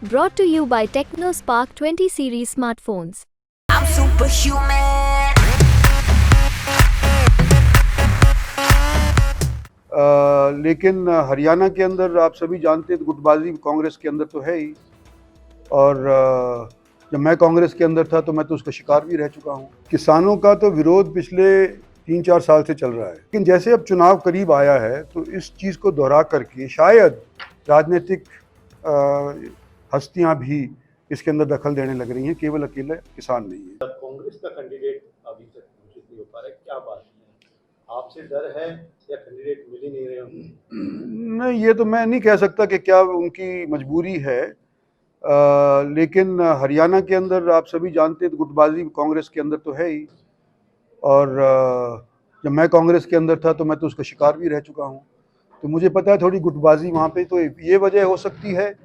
Brought to you by TechnoSpark 20 series smartphones. I'm superhuman. लेकिन हरियाणा के अंदर आप सभी जानते हैं गुटबाजी कांग्रेस के अंदर तो है ही। और जब मैं कांग्रेस के अंदर था तो मैं तो उसका शिकार भी रह चुका हूँ। किसानों का तो विरोध पिछले 3-4 साल से चल रहा है, लेकिन जैसे अब चुनाव करीब आया है तो इस चीज़ को दोहरा करके शायद राजनीतिक हस्तियां भी इसके अंदर दखल देने लग रही हैं, केवल अकेले किसान नहीं है। कांग्रेस का कैंडिडेट अभी तक घोषित नहीं हो पा रहा है, क्या बात है? आपसे डर है या कैंडिडेट मिल ही नहीं रहे होंगे? नहीं, ये तो मैं नहीं कह सकता कि क्या उनकी मजबूरी है, लेकिन हरियाणा के अंदर आप सभी जानते हैं गुटबाजी कांग्रेस के अंदर तो है ही। और जब मैं कांग्रेस के अंदर था तो मैं तो उसका शिकार भी रह चुका हूँ, तो मुझे पता है थोड़ी गुटबाजी वहाँ पे तो ये वजह हो सकती है।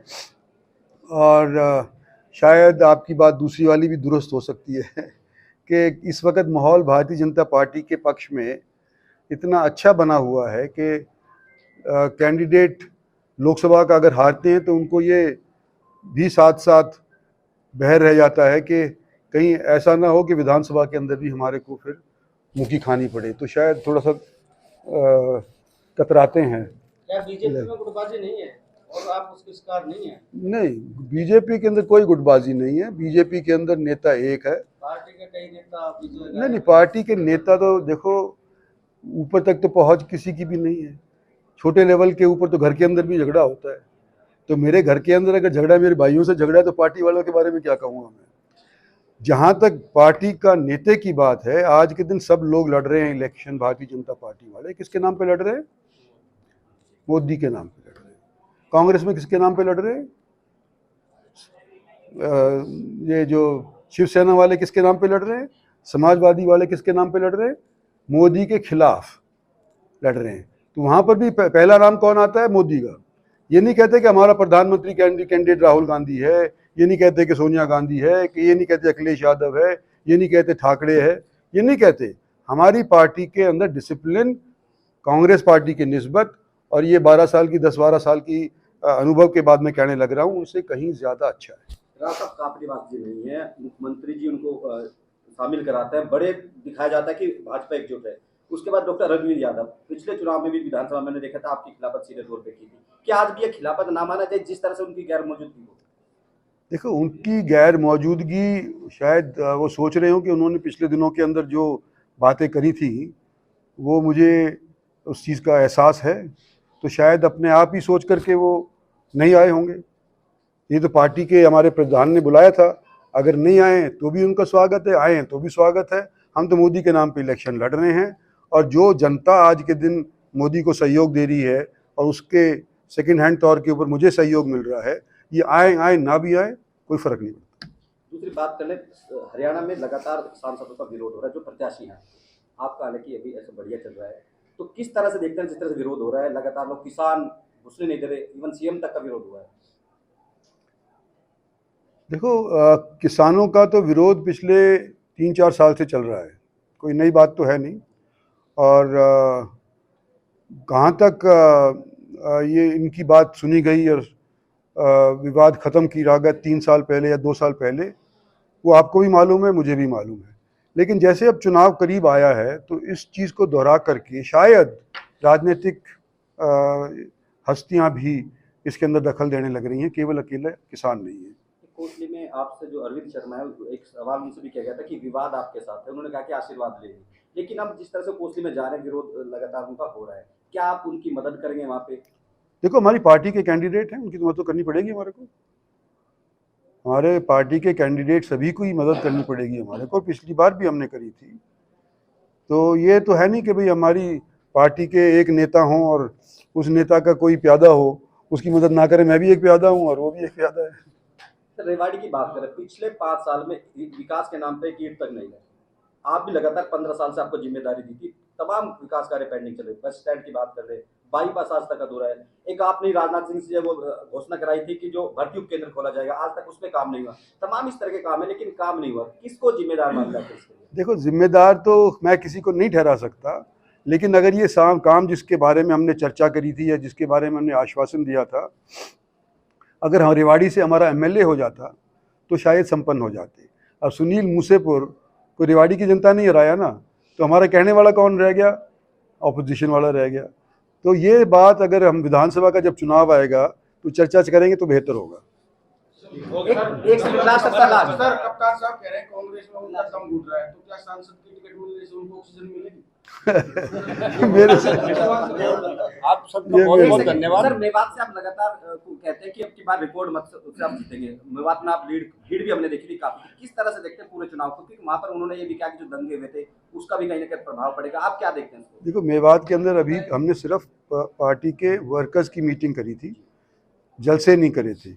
और शायद आपकी बात दूसरी वाली भी दुरुस्त हो सकती है कि इस वक्त माहौल भारतीय जनता पार्टी के पक्ष में इतना अच्छा बना हुआ है कि कैंडिडेट लोकसभा का अगर हारते हैं तो उनको ये भी साथ साथ बहर रह जाता है कि कहीं ऐसा ना हो कि विधानसभा के अंदर भी हमारे को फिर मुखी खानी पड़े, तो शायद थोड़ा सा कतराते हैं। क्या बीजेपी में गुटबाजी नहीं है और आप उसके शिकार नहीं है? नहीं, बीजेपी के अंदर कोई गुटबाजी नहीं है। बीजेपी के अंदर नेता एक है। पार्टी के कई नेता नहीं, पार्टी के नेता तो देखो ऊपर तक तो पहुंच किसी की भी नहीं है। छोटे लेवल के ऊपर तो घर के अंदर भी झगड़ा होता है, तो मेरे घर के अंदर अगर झगड़ा मेरे भाइयों से झगड़ा है तो पार्टी वालों के बारे में क्या कहूँगा मैं। जहाँ तक पार्टी का नेता की बात है, आज के दिन सब लोग लड़ रहे हैं इलेक्शन, भारतीय जनता पार्टी वाले किसके नाम पे लड़ रहे हैं? मोदी के नाम पे लड़ रहे हैं। कांग्रेस में किसके नाम पे लड़ रहे हैं? ये जो शिवसेना वाले किसके नाम पे लड़ रहे हैं? समाजवादी वाले किसके नाम पे लड़ रहे हैं? मोदी के खिलाफ लड़ रहे हैं। तो वहाँ पर भी पहला नाम कौन आता है? मोदी का। ये नहीं कहते कि हमारा प्रधानमंत्री कैंडिडेट राहुल गांधी है, ये नहीं कहते कि सोनिया गांधी है, कि ये नहीं कहते अखिलेश यादव है, ये नहीं कहते ठाकरे है, ये नहीं कहते। हमारी पार्टी के अंदर डिसिप्लिन कांग्रेस पार्टी के निस्बत, और ये 12 साल की 10-12 साल की अनुभव के बाद मैं कहने लग रहा हूँ, उनसे कहीं ज़्यादा अच्छा है। राज साहब कापड़ीवास जी नहीं है, मुख्यमंत्री जी उनको शामिल कराते हैं, बड़े दिखाया जाता है कि भाजपा एकजुट है। उसके बाद डॉक्टर रघुवीर यादव पिछले चुनाव में भी विधानसभा में देखा था आपकी खिलाफत सीधे तौर पे की थी, क्या आज भी ये खिलाफत ना माना जाए जिस तरह से उनकी गैर मौजूदगी हो? देखो, उनकी गैर मौजूदगी शायद वो सोच रहे हो कि उन्होंने पिछले दिनों के अंदर जो बातें करी थी वो मुझे उस चीज़ का एहसास है, तो शायद अपने आप ही सोच करके वो नहीं आए होंगे। ये तो पार्टी के हमारे प्रधान ने बुलाया था, अगर नहीं आए तो भी उनका स्वागत है, आए हैं तो भी स्वागत है। हम तो मोदी के नाम पे इलेक्शन लड़ रहे हैं, और जो जनता आज के दिन मोदी को सहयोग दे रही है और उसके सेकंड हैंड तौर के ऊपर मुझे सहयोग मिल रहा है, ये आए ना भी आए कोई फर्क नहीं पड़ता। दूसरी बात कर ले, हरियाणा में लगातार सांसदों का विरोध हो रहा है जो प्रत्याशी हैं, आपका हालांकि अभी ऐसा बढ़िया चल रहा है, तो किस तरह से देखते हैं जिस तरह से विरोध हो रहा है, लगातार लोग किसान घुसने नहीं दे रहे, इवन सीएम तक का विरोध हुआ है? देखो, किसानों का तो विरोध पिछले 3-4 साल से चल रहा है, कोई नई बात तो है नहीं। और कहाँ तक ये इनकी बात सुनी गई और विवाद ख़त्म की गया 3 साल पहले या 2 साल पहले, वो आपको भी मालूम है, मुझे भी मालूम है। लेकिन जैसे अब चुनाव करीब आया है तो इस चीज़ को दोहरा करके शायद राजनीतिक हस्तियां भी इसके अंदर दखल देने लग रही हैं, केवल अकेले किसान नहीं है। कोटली में आपसे जो अरविंद शर्मा है, एक सवाल उनसे भी किया गया था कि विवाद आपके साथ है, उन्होंने कहा कि आशीर्वाद ले, लेकिन अब जिस तरह से कोटली में जा रहे हैं, विरोध लगातार उनका हो रहा है, क्या आप उनकी मदद करेंगे वहाँ पे? देखो, हमारी पार्टी के कैंडिडेट हैं, उनकी मदद तो करनी पड़ेगी हमारे को। हमारे पार्टी के कैंडिडेट सभी को ही मदद करनी पड़ेगी हमारे को, पिछली बार भी हमने करी थी। तो ये तो है नहीं कि भाई हमारी पार्टी के एक नेता हों और उस नेता का कोई प्यादा हो उसकी मदद ना करें। मैं भी एक प्यादा हूँ और वो भी एक प्यादा है। रेवाड़ी की बात करें, पिछले 5 साल में विकास के नाम पे एक ईंट तक नहीं है। आप भी लगातार 15 साल से आपको जिम्मेदारी दी थी, तमाम विकास कार्य पेंडिंग चले, बस स्टैंड की बात कर रहे, बाईपास आज तक अधूरा है। एक आपने राजनाथ सिंह से वो घोषणा कराई थी कि जो भर्ती उपकेंद्र खोला जाएगा, आज तक उस पर काम नहीं हुआ। तमाम इस तरह के काम है लेकिन काम नहीं हुआ, किसको जिम्मेदार मानना है इसके लिए? देखो, जिम्मेदार तो मैं किसी को नहीं ठहरा सकता, लेकिन अगर ये काम जिसके बारे में हमने चर्चा करी थी या जिसके बारे में हमने आश्वासन दिया था, अगर हम रेवाड़ी से हमारा एमएलए हो जाता तो शायद संपन्न हो जाते। अब सुनील मूसेपुर को रेवाड़ी की जनता नहीं हराया ना, तो हमारा कहने वाला कौन रह गया? ऑपोजिशन वाला रह गया। तो ये बात अगर हम विधानसभा का जब चुनाव आएगा तो चर्चा करेंगे तो बेहतर होगा। एक लास्ट सवाल सर, कप्तान साहब कह रहे हैं कांग्रेस में उनका दम घुट रहा है, तो क्या सांसद की टिकट मिलने से उनको ऑक्सीजन मिलेगी? मेरे से आप सबका बहुत बहुत धन्यवाद। सर, मेवात से आप लगातार कहते हैं कि अब की बार रिकॉर्ड मत उससे आप जीतेंगे। मेवात में आप लीड भी हमने देखी थी काफी। किस तरह से देखते हैं पूरे चुनाव को? क्योंकि वहां पर उन्होंने ये भी कहा कि जो दंगे हुए थे उसका भी कहीं ना कहीं प्रभाव पड़ेगा। आप क्या देखते हैं? देखो, मेवात के अंदर अभी हमने सिर्फ पार्टी के वर्कर्स की मीटिंग करी थी, जलसे नहीं करे थे।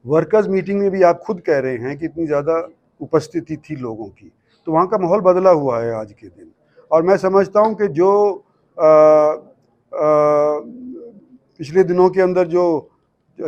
वर्कर्स मीटिंग में भी आप खुद कह रहे हैं कि इतनी ज़्यादा उपस्थिति थी लोगों की, तो वहाँ का माहौल बदला हुआ है आज के दिन। और मैं समझता हूँ कि जो पिछले दिनों के अंदर जो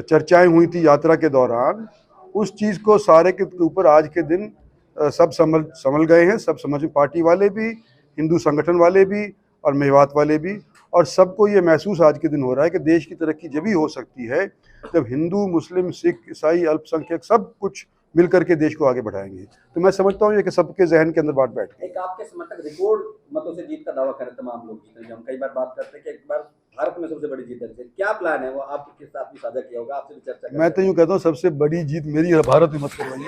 चर्चाएं हुई थी यात्रा के दौरान, उस चीज़ को सारे के ऊपर आज के दिन सब संभल गए हैं। सब समझ, पार्टी वाले भी, हिंदू संगठन वाले भी और मेवात वाले भी, और सबको ये महसूस आज के दिन हो रहा है कि देश की तरक्की जब ही हो सकती है जब हिंदू, मुस्लिम, सिख, ईसाई, अल्पसंख्यक सब कुछ मिल करके देश को आगे बढ़ाएंगे। तो मैं समझता हूँ ये कि सबके जहन के अंदर बात बैठ गई। एक आपके समर्थक रिकॉर्ड मतों से जीत का दावा करें, तमाम लोग जीते। हम कई बार बात करते हैं कि एक बार भारत में सबसे बड़ी जीत है। क्या प्लान है वो आपके साथ भी साझा किया होगा? आपसे भी चर्चा। मैं तो यूँ कहता हूँ सबसे बड़ी जीत मेरी है, भारत में मत करवाइए।